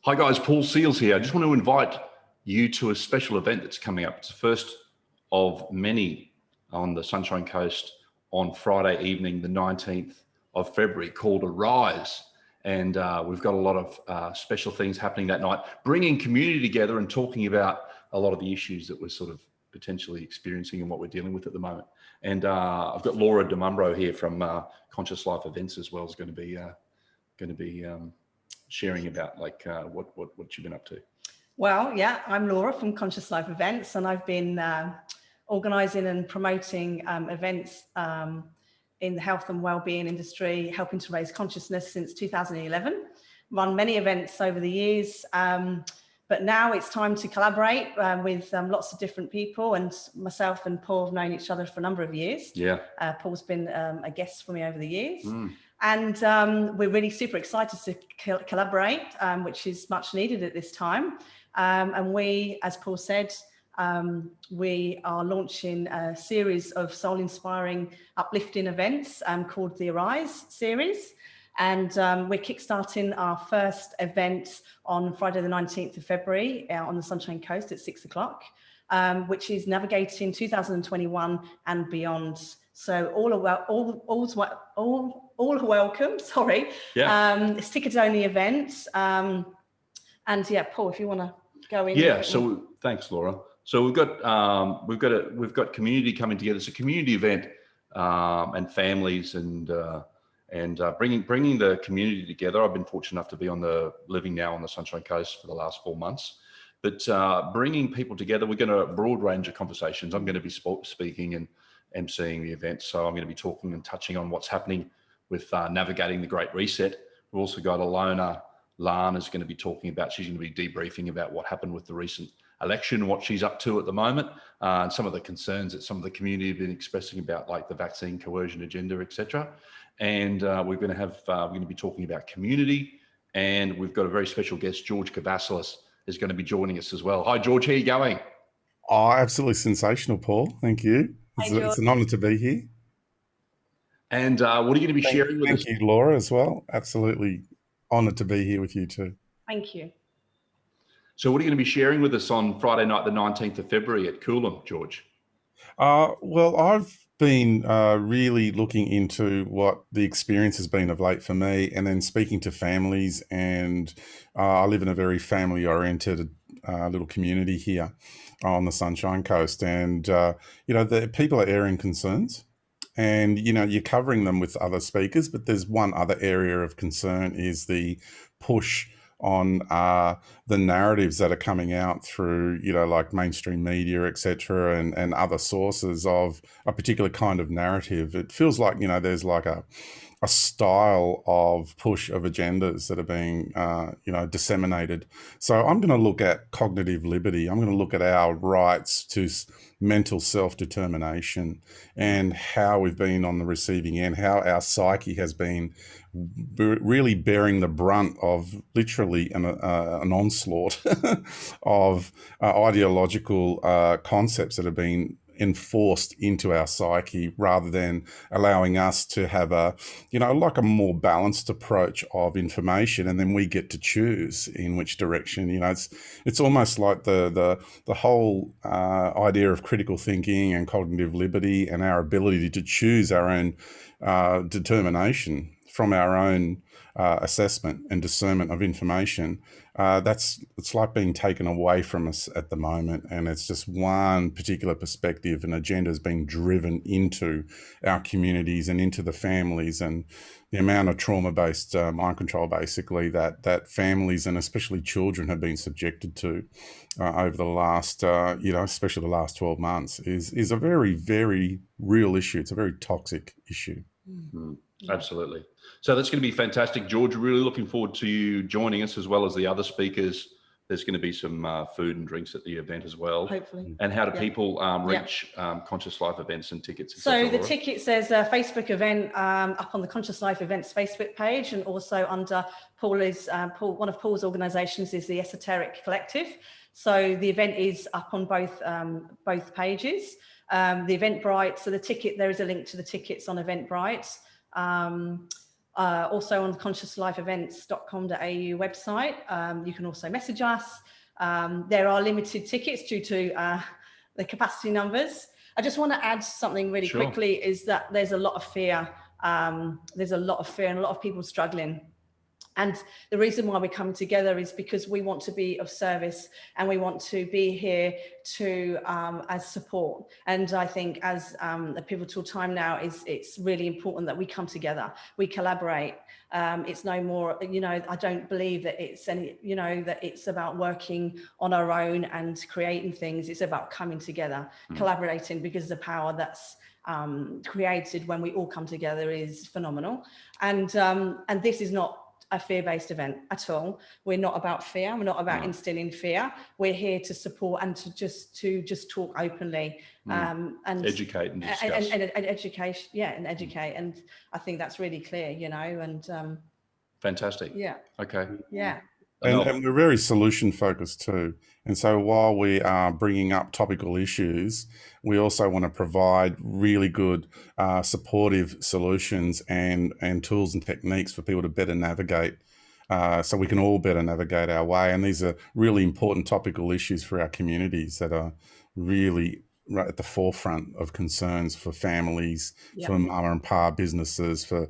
Hi guys, Paul Seals here. I just want to invite you to a special event that's coming up. It's the first of many on the Sunshine Coast on Friday evening, the 19th of February, called Arise. And we've got a lot of special things happening that night, bringing community together and talking about a lot of the issues that we're sort of potentially experiencing and what we're dealing with at the moment. And I've got Laura DeMumbro here from Conscious Life Events as well, is going to be sharing about like what you've been up to. Well, yeah, I'm Laura from Conscious Life Events, and I've been organising and promoting events in the health and wellbeing industry, helping to raise consciousness since 2011. Run many events over the years, but now it's time to collaborate with lots of different people. And myself and Paul have known each other for a number of years. Yeah, Paul's been a guest for me over the years. And we're really super excited to collaborate, which is much needed at this time. And we, as Paul said, we are launching a series of soul-inspiring, uplifting events called the Arise series. And we're kickstarting our first event on Friday the 19th of February on the Sunshine Coast at 6 o'clock, which is navigating 2021 and beyond. So all are welcome. Sorry. Yeah. It's ticket only event. And yeah, Paul, if you want to go in. Yeah. So thanks, Laura. So we've got community coming together. It's a community event and families and bringing the community together. I've been fortunate enough to be living now on the Sunshine Coast for the last 4 months. But bringing people together, we're going to a broad range of conversations. I'm going to be speaking and emceeing the event. So I'm going to be talking and touching on what's happening with navigating the Great Reset. We've also got Alona Lan is going to be talking about, she's going to be debriefing about what happened with the recent election and what she's up to at the moment, and some of the concerns that some of the community have been expressing about like the vaccine coercion agenda, etc. And we're going to be talking about community, and we've got a very special guest, George Kavasilis, is going to be joining us as well. Hi, George, how are you going? Oh, absolutely sensational, Paul. Thank you. It's an honour to be here. And what are you going to be sharing with us? Thank you, Laura, as well. Absolutely honoured to be here with you too. Thank you. So what are you going to be sharing with us on Friday night, the 19th of February at Coolum, George? Well, I've been really looking into what the experience has been of late for me, and then speaking to families, and I live in a very family-oriented little community here on the Sunshine Coast, and the people are airing concerns, and you're covering them with other speakers, but there's one other area of concern is the push on the narratives that are coming out through, like mainstream media, etc., and other sources of a particular kind of narrative. It feels like, there's like a style of push of agendas that are being, disseminated. So I'm going to look at cognitive liberty. I'm going to look at our rights to mental self-determination and how we've been on the receiving end, how our psyche has been really bearing the brunt of literally an onslaught of ideological concepts that have been enforced into our psyche, rather than allowing us to have a more balanced approach of information, and then we get to choose in which direction. It's almost like the whole idea of critical thinking and cognitive liberty and our ability to choose our own determination from our own assessment and discernment of information. It's like being taken away from us at the moment, and it's just one particular perspective and agenda is being driven into our communities and into the families, and the amount of trauma-based mind control, basically, that families and especially children have been subjected to over the last, especially the last 12 months, is a very, very real issue. It's a very toxic issue. Mm-hmm. Absolutely. So that's going to be fantastic, George. Really looking forward to you joining us, as well as the other speakers. There's going to be some food and drinks at the event as well. Hopefully. And how do people reach Conscious Life Events and tickets? So the tickets, there's a Facebook event up on the Conscious Life Events Facebook page, and also under one of Paul's organisations is the Esoteric Collective. So the event is up on both pages. The Eventbrite, so the ticket, there is a link to the tickets on Eventbrite. Also on consciouslifeevents.com.au website. You can also message us. There are limited tickets due to the capacity numbers. I just want to add something really quickly, is that there's a lot of fear. There's a lot of fear and a lot of people struggling. And the reason why we're coming together is because we want to be of service, and we want to be here to as support. And I think as a pivotal time now, it's really important that we come together, we collaborate. It's no more, you know, I don't believe that it's any, you know, that it's about working on our own and creating things. It's about coming together, collaborating, because the power that's created when we all come together is phenomenal. And this is not a fear-based event at all. We're not about fear. We're not about instilling fear. We're here to support and to just talk openly and educate and discuss. And education, and educate. And I think that's really clear, you know. And fantastic. Yeah. Okay. Yeah. And we're very solution focused too. And so while we are bringing up topical issues, we also want to provide really good supportive solutions and tools and techniques for people to better navigate, so we can all better navigate our way. And these are really important topical issues for our communities that are really right at the forefront of concerns for families, for mama and pa businesses, for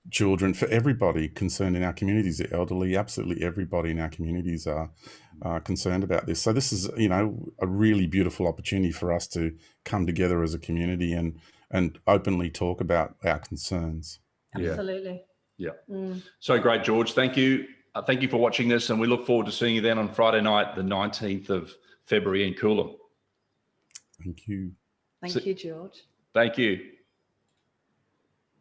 children, for everybody concerned in our communities, the elderly, absolutely everybody in our communities are concerned about this. So this is, you know, a really beautiful opportunity for us to come together as a community and openly talk about our concerns. Absolutely. Yeah. So great, George. Thank you. Thank you for watching this, and we look forward to seeing you then on Friday night, the 19th of February in Coolum. Thank you. Thank you, George. Thank you.